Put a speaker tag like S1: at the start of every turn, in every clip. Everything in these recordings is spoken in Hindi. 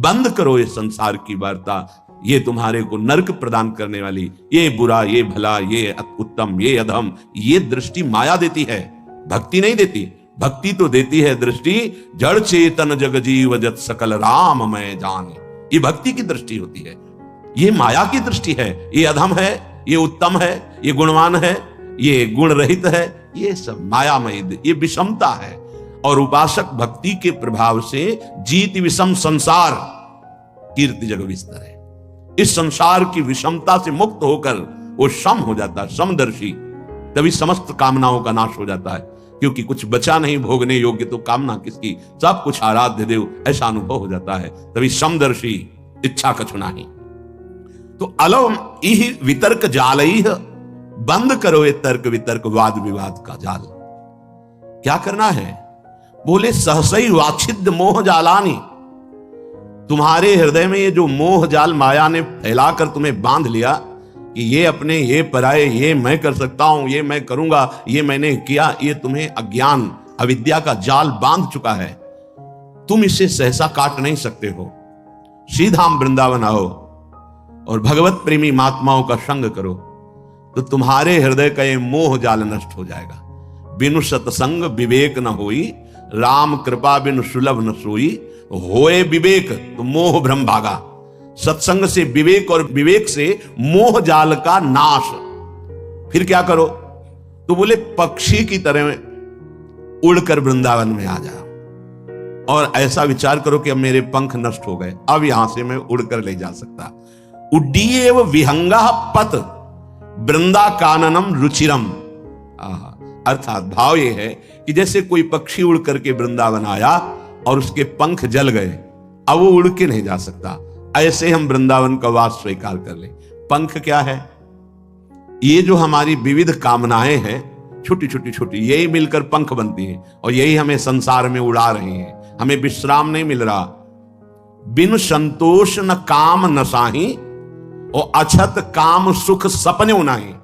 S1: बंद करो ये संसार की वार्ता, ये तुम्हारे को नरक प्रदान करने वाली, ये बुरा, ये भला, ये उत्तम, ये अधम, ये दृष्टि माया देती है, भक्ति नहीं देती। भक्ति तो देती है दृष्टि जड़ चेतन जग जीव जत सकल राम मैं जाने, ये भक्ति की दृष्टि होती है। ये माया की दृष्टि है, ये अधम है, ये उत्तम है, ये गुणवान है, ये गुण रहित है, ये सब मायामय, ये विषमता है। और उपासक भक्ति के प्रभाव से जीत विषम संसार कीर्ति जग विस्तर है, इस संसार की विषमता से मुक्त होकर वो सम हो जाता है, समदर्शी। तभी समस्त कामनाओं का नाश हो जाता है, क्योंकि कुछ बचा नहीं भोगने योग्य, तो कामना किसकी, सब कुछ आराध्य देव, ऐसा अनुभव हो जाता है। तभी समदर्शी, इच्छा कछु नहीं। तो अलम इह वितर्क जालइह, बंद करो ये तर्क वितर्क वाद विवाद का जाल। क्या करना है? बोले सहसई वाछिद्य मोह जालानी, तुम्हारे हृदय में ये जो मोह जाल माया ने फैलाकर तुम्हें बांध लिया कि ये अपने, ये पराये, ये मैं कर सकता हूं, ये मैं करूंगा, ये मैंने किया, ये तुम्हें अज्ञान अविद्या का जाल बांध चुका है। तुम इसे सहसा काट नहीं सकते हो। श्रीधाम वृंदावन आओ और भगवत प्रेमी महात्माओं का संग करो, तो तुम्हारे हृदय का ये मोह जाल नष्ट हो जाएगा। बिनु सत्संग विवेक न होई, राम कृपा बिनु सुलभ न सोई, होए विवेक तो मोह भ्रम भागा। सत्संग से विवेक और विवेक से मोह जाल का नाश। फिर क्या करो? तो बोले पक्षी की तरह उड़कर वृंदावन में आ जाओ और ऐसा विचार करो कि अब मेरे पंख नष्ट हो गए, अब यहां से मैं उड़कर ले जा सकता। उड्डीएव विहंगा पत वृंदा काननम रुचिरम। अर्थात भाव ये है कि जैसे कोई पक्षी उड़ करके वृंदावन आया और उसके पंख जल गए, अब वो उड़ के नहीं जा सकता, ऐसे हम वृंदावन का वास स्वीकार कर ले। पंख क्या है? ये जो हमारी विविध कामनाएं हैं, छोटी छोटी छोटी, यही मिलकर पंख बनती हैं और यही हमें संसार में उड़ा रही हैं। हमें विश्राम नहीं मिल रहा। बिन संतोष न काम न साही और अछत काम सुख सपने नहीं।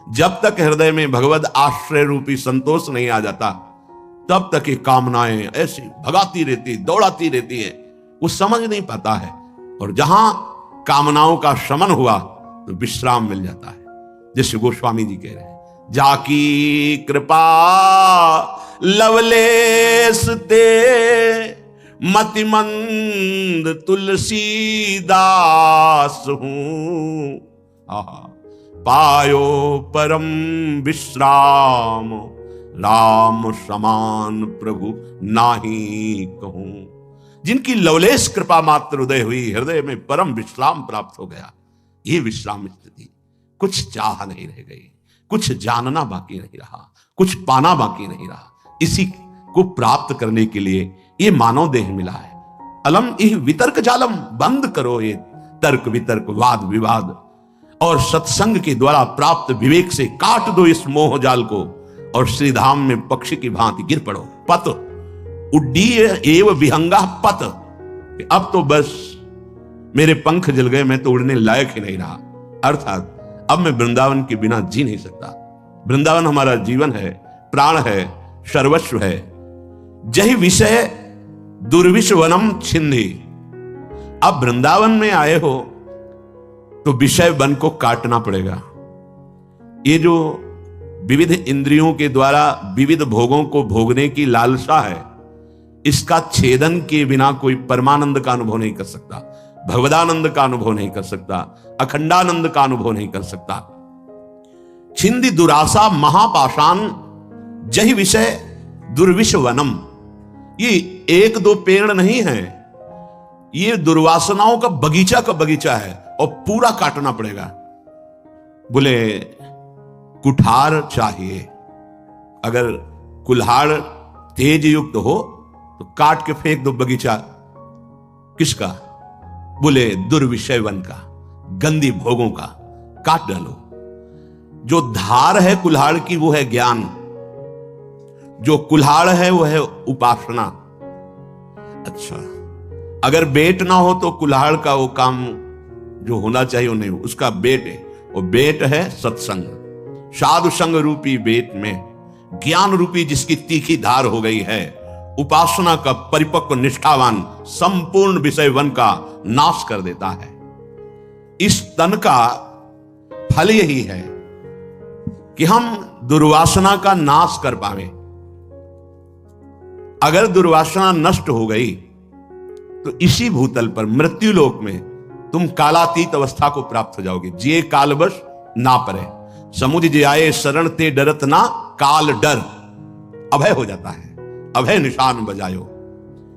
S1: जब तक हृदय में भगवद आश्रय रूपी संतोष नहीं आ जाता, तब तक ये कामनाएं ऐसी भगाती रहती, दौड़ाती रहती है, वो समझ नहीं पाता है। और जहां कामनाओं का शमन हुआ तो विश्राम मिल जाता है। जैसे गोस्वामी जी कह रहे हैं, जाकी कृपा लवलेस ते मतिमंद तुलसीदास हूं, पायो परम विश्राम राम समान प्रभु नाही कहूं। जिनकी लवलेश कृपा मात्र उदय हुई, हृदय में परम विश्राम प्राप्त हो गया। ये विश्राम स्थिति, कुछ चाह नहीं रह गई, कुछ जानना बाकी नहीं रहा, कुछ पाना बाकी नहीं रहा। इसी को प्राप्त करने के लिए ये मानव देह मिला है। अलम इह वितर्क जालम, बंद करो ये तर्क वितर्क वाद विवाद और सत्संग के द्वारा प्राप्त विवेक से काट दो इस मोह जाल को और श्रीधाम में पक्षी की भांति गिर पड़ो। पत उड्डीय एव विहंगा पत, अब तो बस मेरे पंख जल गए, मैं तो उड़ने लायक ही नहीं रहा। अर्थात अब मैं वृंदावन के बिना जी नहीं सकता। वृंदावन हमारा जीवन है, प्राण है, सर्वस्व है। जही विषय दुर्विषवनम छिंदी। अब वृंदावन में आए हो तो विषय वन को काटना पड़ेगा। ये जो विविध इंद्रियों के द्वारा विविध भोगों को भोगने की लालसा है, इसका छेदन के बिना कोई परमानंद का अनुभव नहीं कर सकता, भगवदानंद का अनुभव नहीं कर सकता, अखंडानंद का अनुभव नहीं कर सकता। छिंदी दुरासा महापाषाण जही विषय दुर्विषवनम। ये एक दो पेड़ नहीं है, ये दुर्वासनाओं का बगीचा है और पूरा काटना पड़ेगा। बोले कुठार चाहिए, अगर कुल्हाड़ तेज युक्त हो तो काट के फेंक दो बगीचा। किसका? बोले दुर्विषय वन का, गंदी भोगों का काट डालो। जो धार है कुल्हाड़ की वो है ज्ञान, जो कुल्हाड़ है वो है उपासना। अच्छा, अगर बेट ना हो तो कुल्हाड़ का वो काम जो होना चाहिए वो नहीं हो, उसका बेट है। वो बेट है सत्संग, साधु संग रूपी बेट में ज्ञान रूपी जिसकी तीखी धार हो गई है, उपासना का परिपक्व निष्ठावान संपूर्ण विषय वन का नाश कर देता है। इस तन का फल यही है कि हम दुर्वासना का नाश कर पावे। अगर दुर्वासना नष्ट हो गई तो इसी भूतल पर मृत्यु लोक में तुम कालातीत अवस्था को प्राप्त हो जाओगे। जिए कालवश ना परे, समुझ जे आए शरण ते डरत ना काल डर। अभय हो जाता है, अभय निशान बजायो।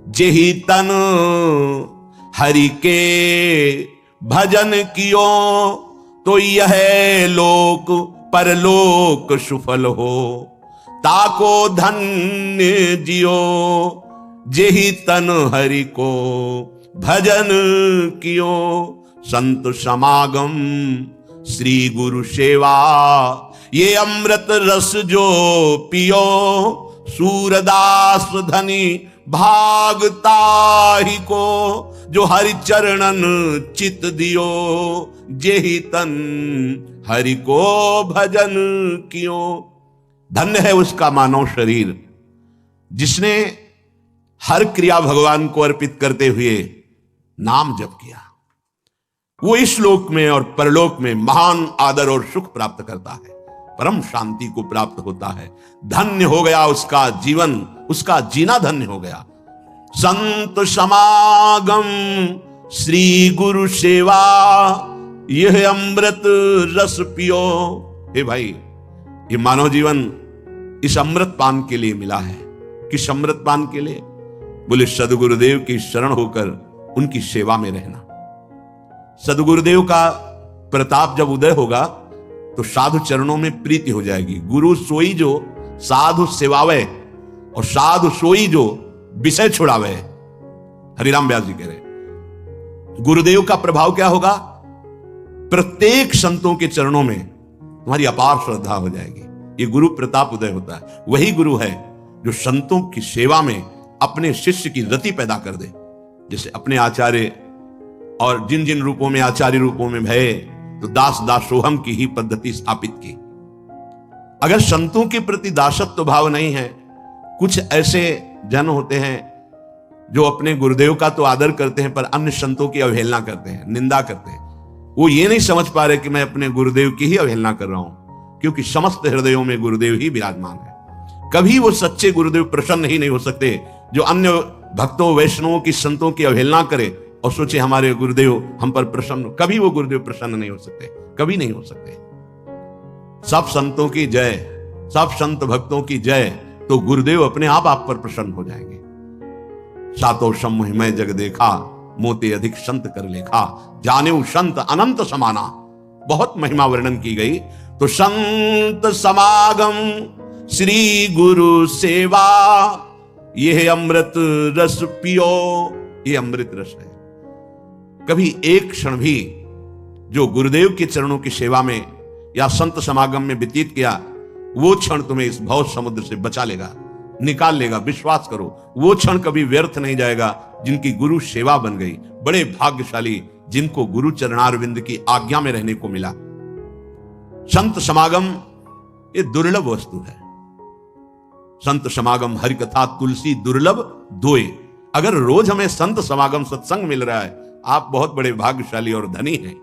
S1: जेहि तन हरि के भजन कियो तो यह लोक परलोक सुफल हो। ताको धन्य जियो जेहि तन हरि को भजन कियो। संत समागम श्री गुरु सेवा ये अमृत रस जो पियो। सूरदास धनी भागता ही को जो हरि चरणन चित दियो। जेहि तन हरि को भजन कियो। धन्य है उसका मानव शरीर जिसने हर क्रिया भगवान को अर्पित करते हुए नाम जप किया। वो इस लोक में और परलोक में महान आदर और सुख प्राप्त करता है, परम शांति को प्राप्त होता है। धन्य हो गया उसका जीवन, उसका जीना धन्य हो गया। संत समागम श्री गुरु सेवा यह अमृत रस पियो। हे भाई, ये मानव जीवन इस अमृत पान के लिए मिला है। किस अमृत पान के लिए? बोले सदगुरुदेव की शरण होकर उनकी सेवा में रहना। सदगुरुदेव का प्रताप जब उदय होगा तो साधु चरणों में प्रीति हो जाएगी। गुरु सोई जो साधु सेवावे और साधु सोई जो विषय छुड़ावे। हरिराम व्यास जी कह रहे गुरुदेव का प्रभाव क्या होगा? प्रत्येक संतों के चरणों में तुम्हारी अपार श्रद्धा हो जाएगी। ये गुरु प्रताप उदय होता है। वही गुरु है जो संतों की सेवा में अपने शिष्य की रति पैदा कर दे। जैसे अपने आचार्य और जिन जिन रूपों में आचार्य रूपों में भय तो दास दासोहम की ही पद्धति स्थापित की। अगर संतों के प्रति दासत्व भाव नहीं है, कुछ ऐसे जन होते हैं जो अपने गुरुदेव का तो आदर करते हैं पर अन्य संतों की अवहेलना करते हैं, निंदा करते हैं। वो ये नहीं समझ पा रहे कि मैं अपने गुरुदेव की ही अवहेलना कर रहा हूं, क्योंकि समस्त हृदयों में गुरुदेव ही विराजमान है। कभी वो सच्चे गुरुदेव प्रसन्न ही नहीं हो सकते जो अन्य भक्तों वैष्णवों की संतों की अवहेलना करे और सोचे हमारे गुरुदेव हम पर प्रसन्न। कभी वो गुरुदेव प्रसन्न नहीं हो सकते, कभी नहीं हो सकते। सब संतों की जय, सब संत भक्तों की जय, तो गुरुदेव अपने आप पर प्रसन्न हो जाएंगे। सातों समूह में जग देखा, मोते अधिक संत कर लेखा। जाने संत अनंत समाना, बहुत महिमा वर्णन की गई। तो संत समागम श्री गुरु सेवा यह अमृत रस पियो। ये अमृत रस है। कभी एक क्षण भी जो गुरुदेव के चरणों की सेवा में या संत समागम में व्यतीत किया, वो क्षण तुम्हें इस भव समुद्र से बचा लेगा, निकाल लेगा। विश्वास करो, वो क्षण कभी व्यर्थ नहीं जाएगा जिनकी गुरु सेवा बन गई। बड़े भाग्यशाली जिनको गुरु चरणारविंद की आज्ञा में रहने को मिला। संत समागम ये दुर्लभ वस्तु है। संत समागम हरि कथा तुलसी दुर्लभ दोए। अगर रोज हमें संत समागम सत्संग मिल रहा है, आप बहुत बड़े भाग्यशाली और धनी हैं।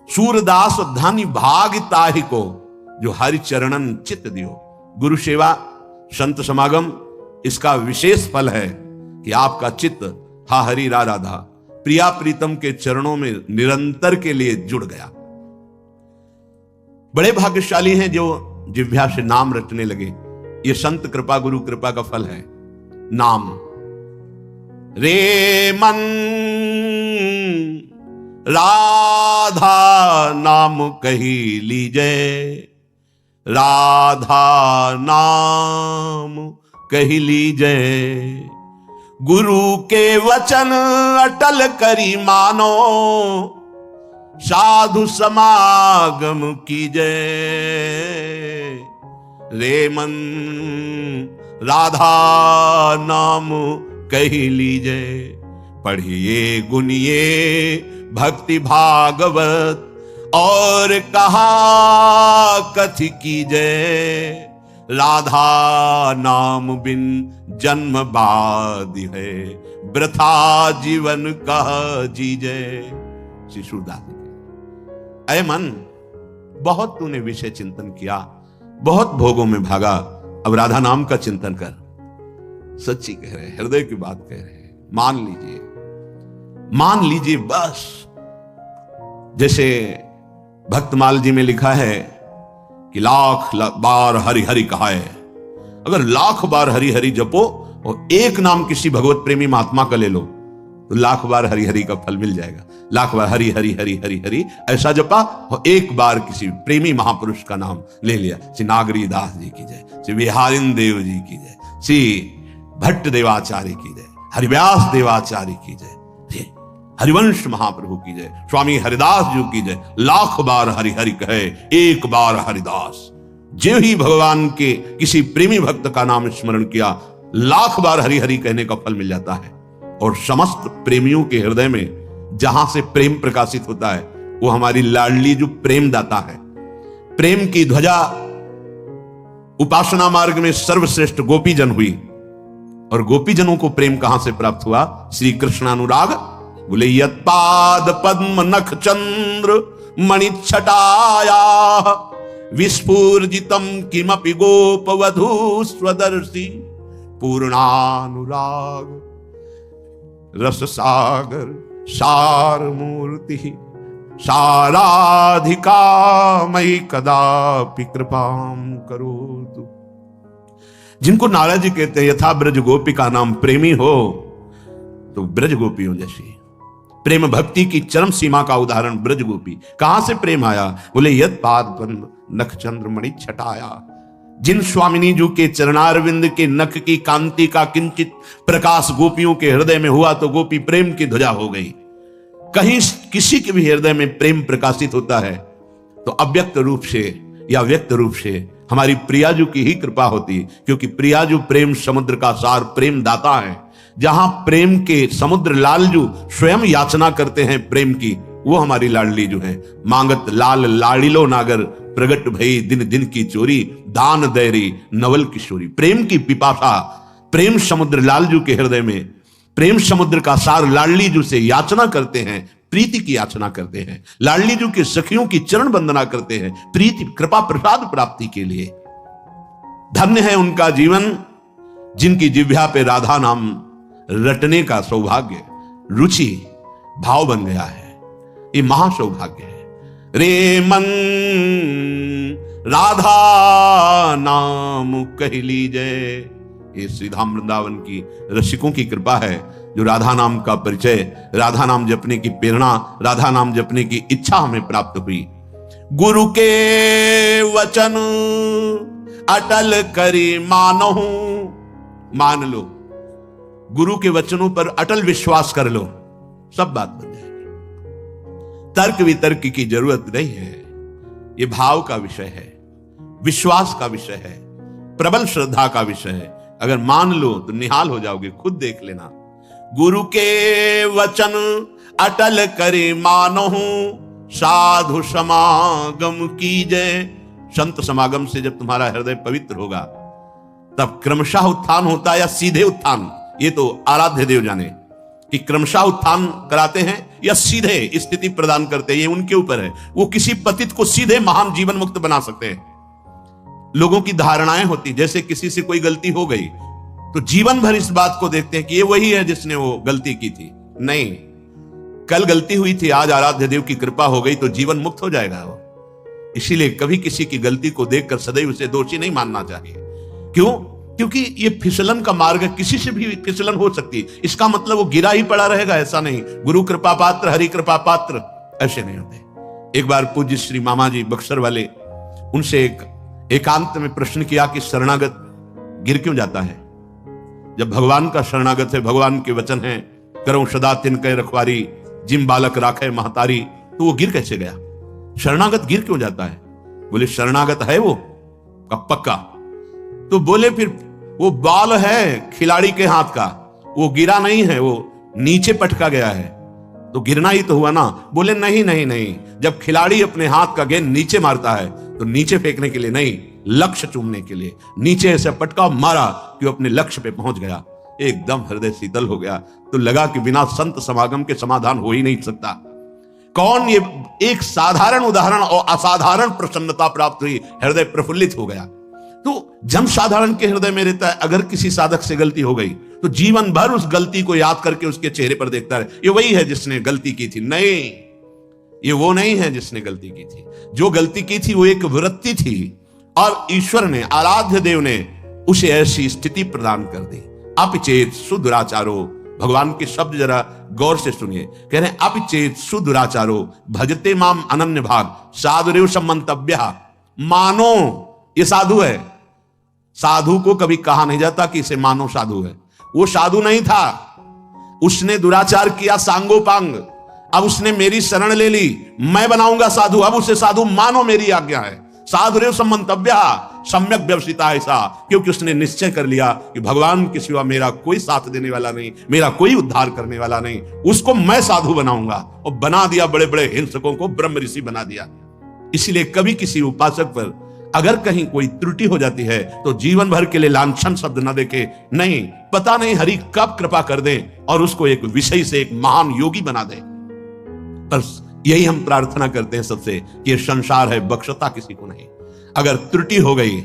S1: सूरदास धनी भागताहि को जो हरि चरणन चित दियो। गुरु सेवा संत समागम इसका विशेष फल है कि आपका चित्त हा हरि रा राधा प्रिया प्रीतम के चरणों में निरंतर के लिए जुड़ गया। बड़े भाग्यशाली हैं जो जिह्वा से नाम रटने लगे। ये संत कृपा गुरु कृपा का फल है। नाम रे मन राधा नाम कही लीजे, राधा नाम कही लीजे। गुरु के वचन अटल करी मानो, साधु समागम कीजे। रे मन राधा नाम कही लीजे। पढ़िए गुनिए भक्ति भागवत और कहा कथि कीजे। राधा नाम बिन जन्म बादि है, वृथा जीवन कह जीजे। श्री सूरदास जी। अय मन, बहुत तूने विषय चिंतन किया, बहुत भोगों में भागा, अब राधा नाम का चिंतन कर। सच्ची कह रहे, हृदय की बात कह रहे, मान लीजिए, मान लीजिए बस। जैसे भक्तमाल जी में लिखा है कि लाख बार हरि हरि कहाए, अगर लाख बार हरि हरि जपो और एक नाम किसी भगवत प्रेमी महात्मा का ले लो तो लाख बार हरि हरि का फल मिल जाएगा। लाख बार हरि हरि हरि हरि हरि ऐसा जपा और एक बार किसी प्रेमी महापुरुष का नाम ले लिया। श्री नागरी दास जी की जय, श्री बिहारिन देव जी की जय, श्री भट्ट देवाचार्य की जय, हरिव्यास देवाचार्य की जय, हरिवंश महाप्रभु की जय, स्वामी हरिदास जी की जय। लाख बार हरि हरि कहे, एक बार हरिदास। जो ही भगवान के किसी प्रेमी भक्त का नाम स्मरण किया, लाख बार हरि हरि कहने का फल मिल जाता है। और समस्त प्रेमियों के हृदय में जहां से प्रेम प्रकाशित होता है, वो हमारी लाडली जो प्रेम दाता है। प्रेम की ध्वजा उपासना मार्ग में सर्वश्रेष्ठ गोपीजन हुई, और गोपीजनों को प्रेम कहां से प्राप्त हुआ? श्री कृष्णानुराग। बोले यत्पाद पद्म नख चंद्र मणि छटाया, विस्फूर्जितम किमपि गोपवधू स्वदर्शी, पूर्णानुराग रस सागर सार मूर्ति, साराधिका मयि कदापि कृपाम करोतु। जिनको नारद जी कहते हैं यथा ब्रज गोपी का नाम प्रेमी हो, तो ब्रज गोपियों जैसी प्रेम भक्ति की चरम सीमा का उदाहरण ब्रज गोपी। कहां से प्रेम आया? बोले यद पाद नख चंद्र मणि छटाया। जिन स्वामिनी जी के चरणारविंद के नख की कांति का किंचित प्रकाश गोपियों के हृदय में हुआ तो गोपी प्रेम की ध्वजा हो गई। कहीं किसी के भी हृदय में प्रेम प्रकाशित होता है तो अव्यक्त रूप से या व्यक्त रूप से हमारी प्रियाजू की ही कृपा होती, क्योंकि प्रियाजू प्रेम समुद्र का सार प्रेम दाता है। जहां प्रेम के समुद्र लालजू स्वयं याचना करते हैं प्रेम की, वो हमारी लाडली जो है। मांगत लाल लाड़िलो नागर, प्रगट भई दिन दिन की चोरी, दान दैरी नवल किशोरी। प्रेम की पिपासा प्रेम समुद्र लालजू के हृदय में, प्रेम समुद्र का सार लाडली जू से याचना करते हैं, प्रीति की याचना करते हैं। लाडली जू के सखियों की चरण वंदना करते हैं प्रीति कृपा प्रसाद प्राप्ति के लिए। धन्य है उनका जीवन जिनकी जिह्वा पे राधा नाम रटने का सौभाग्य, रुचि, भाव बन गया है। ये महासौभाग्य है। रे मन राधा नाम कह लीजिए। ये श्रीधाम वृंदावन की रसिकों की कृपा है जो राधा नाम का परिचय, राधा नाम जपने की प्रेरणा, राधा नाम जपने की इच्छा हमें प्राप्त हुई। गुरु के वचन अटल करी मानहु, मान लो, गुरु के वचनों पर अटल विश्वास कर लो, सब बात बन जाएगी। तर्क वितर्क की जरूरत नहीं है। ये भाव का विषय है, विश्वास का विषय है, प्रबल श्रद्धा का विषय है। अगर मान लो तो निहाल हो जाओगे, खुद देख लेना। गुरु के वचन अटल करे मानहु, साधु समागम कीजय। संत समागम से जब तुम्हारा हृदय पवित्र होगा तब क्रमशः उत्थान होता है या सीधे उत्थान, ये तो आराध्य देव जाने कि क्रमशः उत्थान कराते हैं या सीधे स्थिति प्रदान करते हैं, ये उनके ऊपर है। वो किसी पतित को सीधे महान जीवन मुक्त बना सकते हैं। लोगों की धारणाएं होती, जैसे किसी से कोई गलती हो गई तो जीवन भर इस बात को देखते हैं कि ये वही है जिसने वो गलती की थी। नहीं, कल गलती हुई थी, आज आराध्य देव की कृपा हो गई तो जीवन मुक्त हो जाएगा वो। इसीलिए कभी किसी की गलती को देखकर सदैव उसे दोषी नहीं मानना चाहिए। क्यों? क्योंकि ये फिसलन का मार्ग है, किसी से भी फिसलन हो सकती है। इसका मतलब वो गिरा ही पड़ा रहेगा, ऐसा नहीं। गुरु कृपा पात्र, हरि कृपा पात्र ऐसे नहीं होते। एक बार पूज्य श्री मामा जी बक्सर वाले, उनसे एकांत में प्रश्न किया कि शरणागत गिर क्यों जाता है? जब भगवान का शरणागत है, भगवान के वचन है, करो सदा तिनके रखवारी, जिम बालक राखे महतारी, तो वो गिर कैसे गया? शरणागत गिर क्यों जाता है? बोले शरणागत है वो का पक्का। तो बोले फिर वो बाल है खिलाड़ी के हाथ का, वो गिरा नहीं है, वो नीचे पटका गया है, तो गिरना ही तो हुआ ना। बोले नहीं नहीं नहीं, जब खिलाड़ी अपने हाथ का गेंद नीचे मारता है तो नीचे फेंकने के लिए नहीं, लक्ष्य चूमने के लिए। नीचे ऐसे पटका मारा कि वो अपने लक्ष्य पे पहुंच गया। एकदम हृदय शीतल हो गया। तो लगा कि बिना संत समागम के समाधान हो ही नहीं सकता। कौन ये एक साधारण उदाहरण और असाधारण प्रसन्नता प्राप्त हुई, हृदय प्रफुल्लित हो गया। तो जन साधारण के हृदय में रहता है, अगर किसी साधक से गलती हो गई तो जीवन भर उस गलती को याद करके उसके चेहरे पर देखता है, ये वही है जिसने गलती की थी। नहीं, ये वो नहीं है जिसने गलती की थी। जो गलती की थी वो एक वृत्ति थी, और ईश्वर ने, आराध्य देव ने उसे ऐसी स्थिति प्रदान कर दी। अपिचेत सुदुराचारो, भगवान के शब्द जरा गौर से सुनिए। कह रहे हैं अपिचेत सुदुराचारो भजते माम अनन्य भाग साधुरेव सम्मंतव्य। मानो ये साधु है। साधु को कभी कहा नहीं जाता कि इसे मानो साधु है। वो साधु नहीं था, उसने दुराचार किया सांगोपांग। अब उसने मेरी शरण ले ली, मैं बनाऊंगा साधु। अब उसे साधु मानो, मेरी आज्ञा है। साधुरेव सम्मंतव्य सम्यक व्यवसिता ऐसा, क्योंकि उसने निश्चय कर लिया कि भगवान के सिवा मेरा कोई साथ देने वाला नहीं, मेरा कोई उद्धार करने वाला नहीं। उसको मैं साधु बनाऊंगा। और बना दिया, बड़े बड़े हिंसकों को ब्रह्म ऋषि बना दिया। इसलिए कभी किसी उपासक पर अगर कहीं कोई त्रुटि हो जाती है तो जीवन भर के लिए लांछन शब्द न देके, नहीं, पता नहीं हरि कब कृपा कर दे और उसको एक विषय से एक महान योगी बना दे। बस यही हम प्रार्थना करते हैं सबसे कि ये संसार है, बख्शता किसी को नहीं। अगर त्रुटि हो गई,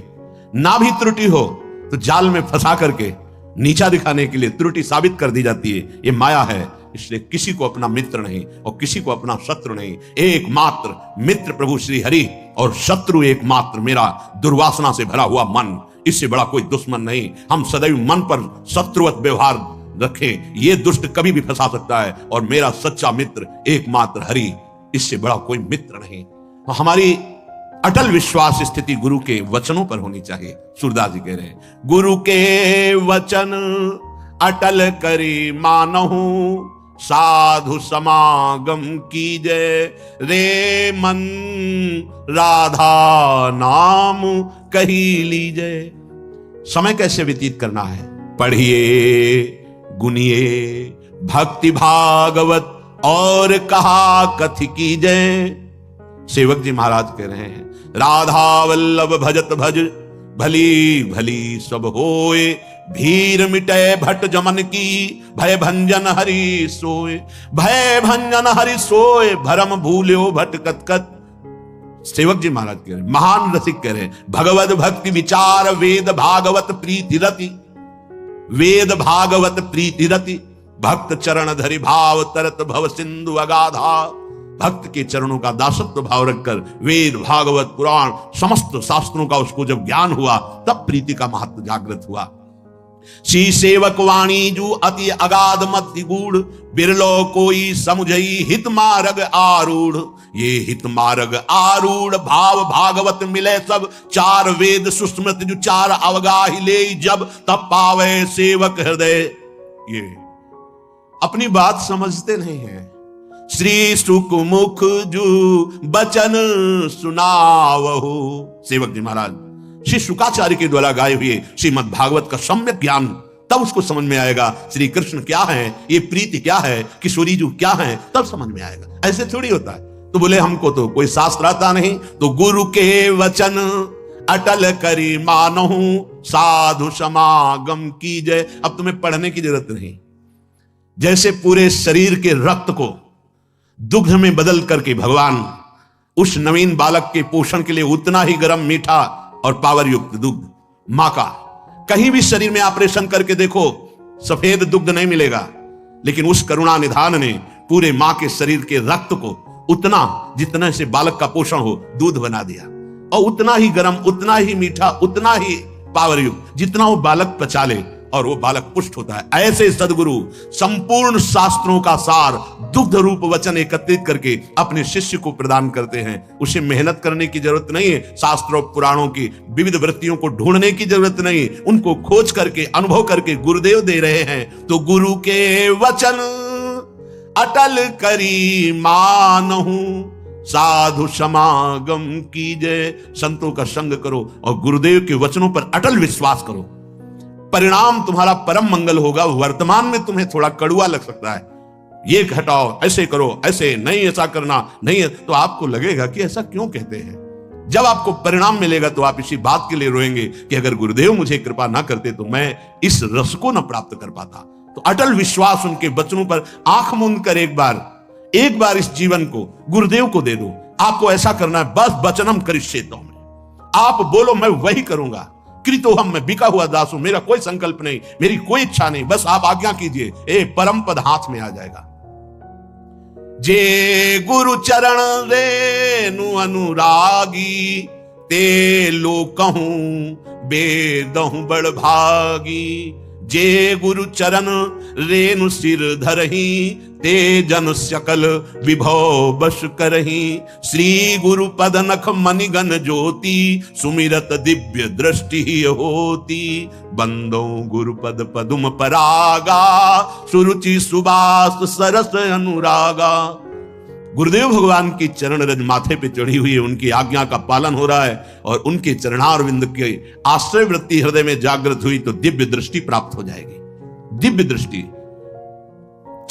S1: ना भी त्रुटि हो तो जाल में फंसा करके नीचा दिखाने के लिए त्रुटि साबित कर दी जाती है। ये माया है। इसलिए किसी को अपना मित्र नहीं और किसी को अपना शत्रु नहीं। एकमात्र मित्र प्रभु श्री हरि और शत्रु एकमात्र मेरा दुर्वासना से भरा हुआ मन। इससे बड़ा कोई दुश्मन नहीं। हम सदैव मन पर शत्रुवत व्यवहार रखें, ये दुष्ट कभी भी फंसा सकता है। और मेरा सच्चा मित्र एकमात्र हरि, इससे बड़ा कोई मित्र नहीं। तो हमारी अटल विश्वास स्थिति गुरु के वचनों पर होनी चाहिए। सूरदास जी कह रहे हैं, गुरु के वचन अटल करी मानहु साधु समागम कीजे रे मन राधा नाम कही लीजे। समय कैसे व्यतीत करना है? पढ़िए, गुनिए भक्ति भागवत और कहा कथि कीजे। सेवक जी महाराज कह रहे हैं, राधा वल्लभ भजत भज भली भली सब होए, भीर मिटे भट जमन की भय भंजन हरि सोए। भय भंजन हरि सोए भरम भूल्यो भट कत कत। सेवक जी महाराज कह रहे, महान रसिक कह रहे, भगवत भक्ति विचार वेद भागवत प्रीति रति। वेद भागवत प्रीति रति भक्त चरण धरि भाव तरत भव सिंधु अगाधा। भक्त के चरणों का दासत्व भाव रखकर वेद भागवत पुराण समस्त शास्त्रों का उसको जब ज्ञान हुआ तब प्रीति का महत्व जागृत हुआ। श्री सेवक वाणी जू अति अगाध मति गूढ़, बिरलो कोई समुझई हित मार्ग आरूढ़। ये हित मार्ग आरूढ़ भाव भागवत मिले सब, चार वेद सुस्मृत जो चार अवगाही ले जब, तब पावे सेवक हृदय। ये अपनी बात समझते नहीं है। श्री सुखमुख जू बचन सुनावहु। सेवक जी महाराज श्री शुकाचार्य के द्वारा गाए हुए श्रीमद् भागवत का सम्यक ज्ञान, तब उसको समझ में आएगा श्री कृष्ण क्या है, ये प्रीति क्या है, किशोरी जी क्या है, तब समझ में आएगा। ऐसे थोड़ी होता है। तो बोले हमको तो कोई शास्त्र आता नहीं, तो गुरु के वचन अटल करी मानहु साधु समागम कीजय। अब तुम्हें पढ़ने की जरूरत नहीं। जैसे पूरे शरीर के रक्त को दुग्ध में बदल करके भगवान उस नवीन बालक के पोषण के लिए उतना ही गर्म, मीठा और पावर युक्त दुग्ध मां का, कहीं भी शरीर में ऑपरेशन करके देखो सफेद दुग्ध नहीं मिलेगा, लेकिन उस करुणा निधान ने पूरे मां के शरीर के रक्त को उतना जितना से बालक का पोषण हो दूध बना दिया, और उतना ही गर्म, उतना ही मीठा, उतना ही पावर युक्त जितना वो बालक पचा ले और वो बालक पुष्ट होता है। ऐसे सदगुरु संपूर्ण शास्त्रों का सार दुग्ध रूप वचन एकत्रित करके अपने शिष्य को प्रदान करते हैं। उसे मेहनत करने की जरूरत नहीं है, शास्त्रों पुराणों की विविध वृत्तियों को ढूंढने की जरूरत नहीं, उनको खोज करके अनुभव करके गुरुदेव दे रहे हैं। तो गुरु के वचन अटल करी मानहु साधु समागम कीजय। संतों का संग करो और गुरुदेव के वचनों पर अटल विश्वास करो, परिणाम तुम्हारा परम मंगल होगा। वर्तमान में तुम्हें थोड़ा कड़ुआ लग सकता है, ये घटाओ, ऐसे करो, ऐसे नहीं, ऐसा करना नहीं है, तो आपको लगेगा कि ऐसा क्यों कहते हैं। जब आपको परिणाम मिलेगा तो आप इसी बात के लिए रोएंगे कि अगर गुरुदेव मुझे कृपा ना करते तो मैं इस रस को ना प्राप्त कर पाता। तो अटल विश्वास उनके वचनों पर आंख मूंद कर एक बार इस जीवन को गुरुदेव को दे दो। आपको ऐसा करना है, बस वचनम करिष्येतो में आप बोलो मैं वही करूंगा। कृतोहम, मैं बिका हुआ दास हूं, मेरा कोई संकल्प नहीं, मेरी कोई इच्छा नहीं, बस आप आज्ञा कीजिए। परम पद हाथ में आ जाएगा। जे गुरु चरण रेनु अनुरागी, ते लोकहूं बेदहूं बड़ भागी। जे गुरु चरण रेनु सिर धरही, ते जन सकल विभव बश करही। श्री गुरु पद नख मणिगण ज्योति, सुमिरत दिव्य दृष्टि होती। बंदो गुरु पद पदुम परागा, सुरुचि सुबास सरस अनुरागा। गुरुदेव भगवान की चरण रज माथे पे चढ़ी हुई है, उनकी आज्ञा का पालन हो रहा है और उनके चरणारविंद के आश्रय वृत्ति हृदय में जागृत हुई तो दिव्य दृष्टि प्राप्त हो जाएगी। दिव्य दृष्टि,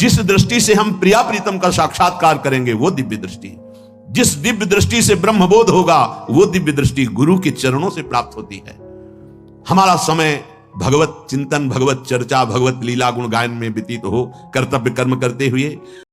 S1: जिस दृष्टि से हम प्रिया प्रीतम का साक्षात्कार करेंगे वो दिव्य दृष्टि, जिस दिव्य दृष्टि से ब्रह्मबोध होगा वो दिव्य दृष्टि गुरु के चरणों से प्राप्त होती है। हमारा समय भगवत चिंतन, भगवत चर्चा, भगवत लीला गुण गायन में व्यतीत हो, कर्तव्य कर्म करते हुए